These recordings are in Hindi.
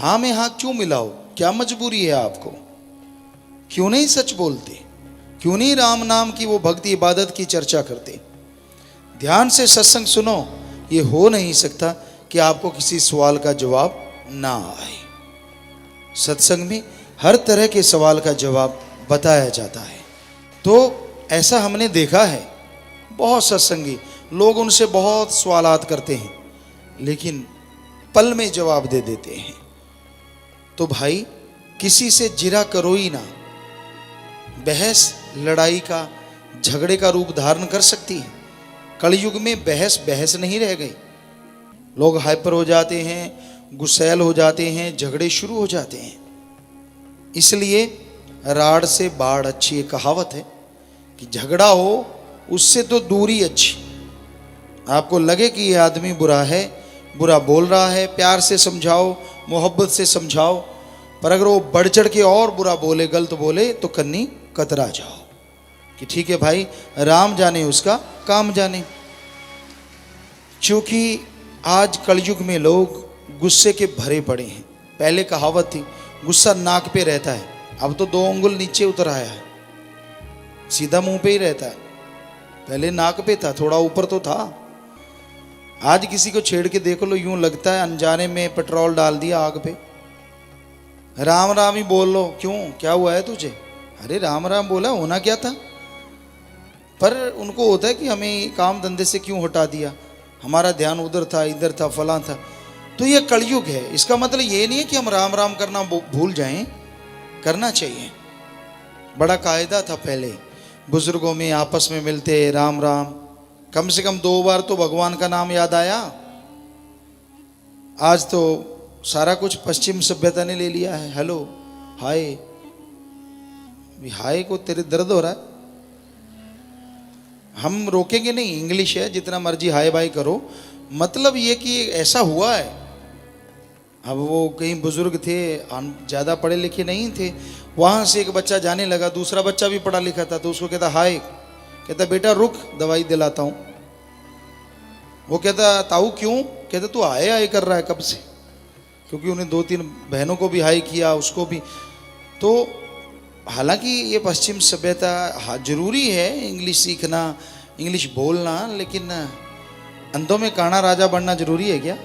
हाँ में हाँ क्यों मिलाओ? क्या मजबूरी है आपको? क्यों नहीं सच बोलते? क्यों नहीं राम नाम की वो भक्ति इबादत की चर्चा करते? ध्यान से सत्संग सुनो। ये हो नहीं सकता कि आपको किसी सवाल का जवाब ना आए। सत्संग में हर तरह के सवाल का जवाब बताया जाता है। तो ऐसा हमने देखा है, बहुत सत्संगी लोग उनसे बहुत सवालात करते हैं लेकिन पल में जवाब दे देते हैं। तो भाई किसी से जिरा करो ही ना। बहस लड़ाई का, झगड़े का रूप धारण कर सकती है। कलयुग में बहस बहस नहीं रह गई। लोग हाइपर हो जाते हैं, गुस्सैल हो जाते हैं, झगड़े शुरू हो जाते हैं। इसलिए राड़ से बाढ़ अच्छी, एक कहावत है कि झगड़ा हो उससे तो दूरी अच्छी। आपको लगे कि ये आदमी बुरा है, बुरा बोल रहा है, प्यार से समझाओ, मोहब्बत से समझाओ, पर अगर वो बढ़ चढ़ के और बुरा बोले, गलत बोले तो कन्नी कतरा जाओ कि ठीक है भाई, राम जाने उसका काम जाने। क्योंकि आज कलयुग में लोग गुस्से के भरे पड़े हैं। पहले कहावत थी गुस्सा नाक पे रहता है, अब तो 2 अंगुल नीचे उतर आया है, सीधा मुंह पे ही रहता है। पहले नाक पे था, थोड़ा ऊपर तो था। आज किसी को छेड़ के देख लो, यूं लगता है अनजाने में पेट्रोल डाल दिया आग पे। राम राम ही बोल लो, क्यों, क्या हुआ है तुझे? अरे राम राम बोला, होना क्या था? पर उनको होता है कि हमें काम धंधे से क्यों हटा दिया, हमारा ध्यान उधर था, इधर था, फला था। तो ये कलयुग है। इसका मतलब ये नहीं है कि हम राम राम करना भूल जाएं, करना चाहिए। बड़ा कायदा था पहले, बुजुर्गों में आपस में मिलते राम राम, कम से कम 2 बार तो भगवान का नाम याद आया। आज तो सारा कुछ पश्चिम सभ्यता ने ले लिया है। हेलो, हाय, हाय को तेरे दर्द हो रहा है, हम रोकेंगे नहीं, इंग्लिश है, जितना मर्जी हाय बाय करो। मतलब ये कि ऐसा हुआ है। अब वो कहीं बुजुर्ग थे, ज़्यादा पढ़े लिखे नहीं थे, वहाँ से एक बच्चा जाने लगा, दूसरा बच्चा भी पढ़ा लिखा था, तो उसको कहता हाय, कहता बेटा रुक, दवाई दिलाता हूँ। वो कहता ताऊ क्यों? कहता तू हाय हाय कर रहा है कब से, क्योंकि उन्हें 2-3 बहनों को भी हाय किया, उसको भी। तो हालांकि ये पश्चिम सभ्यता, हाँ जरूरी है इंग्लिश सीखना, इंग्लिश बोलना, लेकिन अंधों में काना राजा बनना जरूरी है क्या?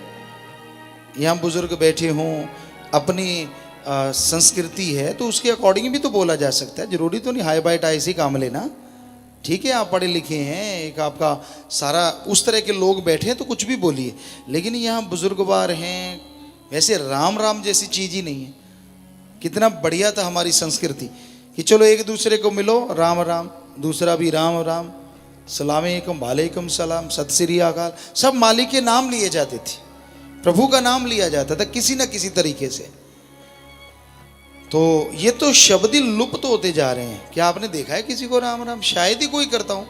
यहाँ बुजुर्ग बैठे हों, अपनी संस्कृति है तो उसके अकॉर्डिंग भी तो बोला जा सकता है। जरूरी तो नहीं हाई बाई टाई से काम लेना। ठीक है, आप पढ़े लिखे हैं, एक आपका सारा उस तरह के लोग बैठे हैं तो कुछ भी बोलिए, लेकिन यहाँ बुजुर्गवार हैं। वैसे राम राम जैसी चीज़ ही नहीं है। कितना बढ़िया था हमारी संस्कृति कि चलो एक दूसरे को मिलो, राम राम, दूसरा भी राम राम, सलामेकुम, वालेकुम सलाम, सत श्री अकाल, सब मालिक के नाम लिए जाते थे, प्रभु का नाम लिया जाता था किसी न किसी तरीके से। तो ये तो शब्द ही लुप्त होते जा रहे हैं। क्या आपने देखा है किसी को राम राम? शायद ही कोई करता हूं,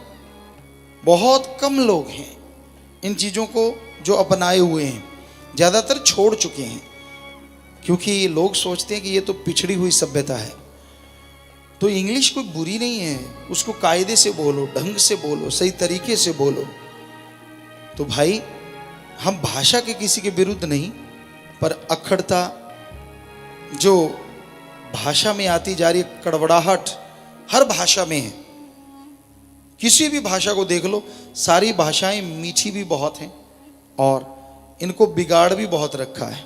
बहुत कम लोग हैं इन चीज़ों को जो अपनाए हुए हैं, ज़्यादातर छोड़ चुके हैं, क्योंकि लोग सोचते हैं कि ये तो पिछड़ी हुई सभ्यता है। तो इंग्लिश कोई बुरी नहीं है, उसको कायदे से बोलो, ढंग से बोलो, सही तरीके से बोलो। तो भाई हम भाषा के किसी के विरुद्ध नहीं, पर अखड़ता जो भाषा में आती जा रही है, कड़वड़ाहट हर भाषा में है। किसी भी भाषा को देख लो, सारी भाषाएं मीठी भी बहुत हैं और इनको बिगाड़ भी बहुत रखा है।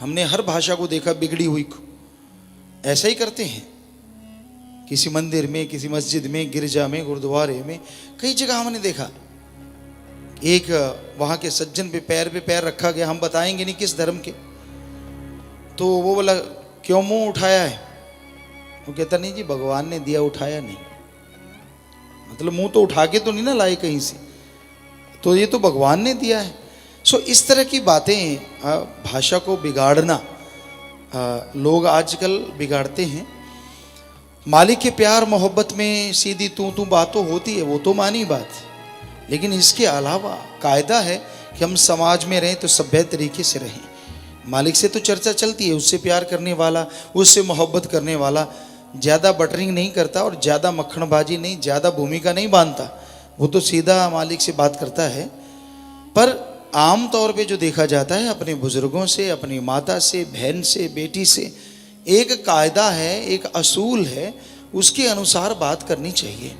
हमने हर भाषा को देखा बिगड़ी हुई को। ऐसा ही करते हैं किसी मंदिर में, किसी मस्जिद में, गिरजा में, गुरुद्वारे में, कई जगह हमने देखा एक वहाँ के सज्जन पे पैर रखा गया, हम बताएंगे नहीं किस धर्म के। तो वो बोला क्यों मुंह उठाया है? वो कहता नहीं जी भगवान ने दिया, उठाया नहीं। मतलब मुंह तो उठा के तो नहीं ना लाए कहीं से, तो ये तो भगवान ने दिया है। सो इस तरह की बातें, भाषा को बिगाड़ना, लोग आजकल बिगाड़ते हैं। मालिक के प्यार मोहब्बत में सीधी तू बात तो होती है, वो तो मानी बात, लेकिन इसके अलावा कायदा है कि हम समाज में रहें तो सभ्य तरीके से रहें। मालिक से तो चर्चा चलती है, उससे प्यार करने वाला, उससे मोहब्बत करने वाला ज़्यादा बटरिंग नहीं करता और ज़्यादा मक्खनबाजी नहीं, ज़्यादा भूमिका नहीं बांधता, वो तो सीधा मालिक से बात करता है। पर आम तौर पे जो देखा जाता है अपने बुजुर्गों से, अपनी माता से, बहन से, बेटी से, एक कायदा है, एक असूल है, उसके अनुसार बात करनी चाहिए।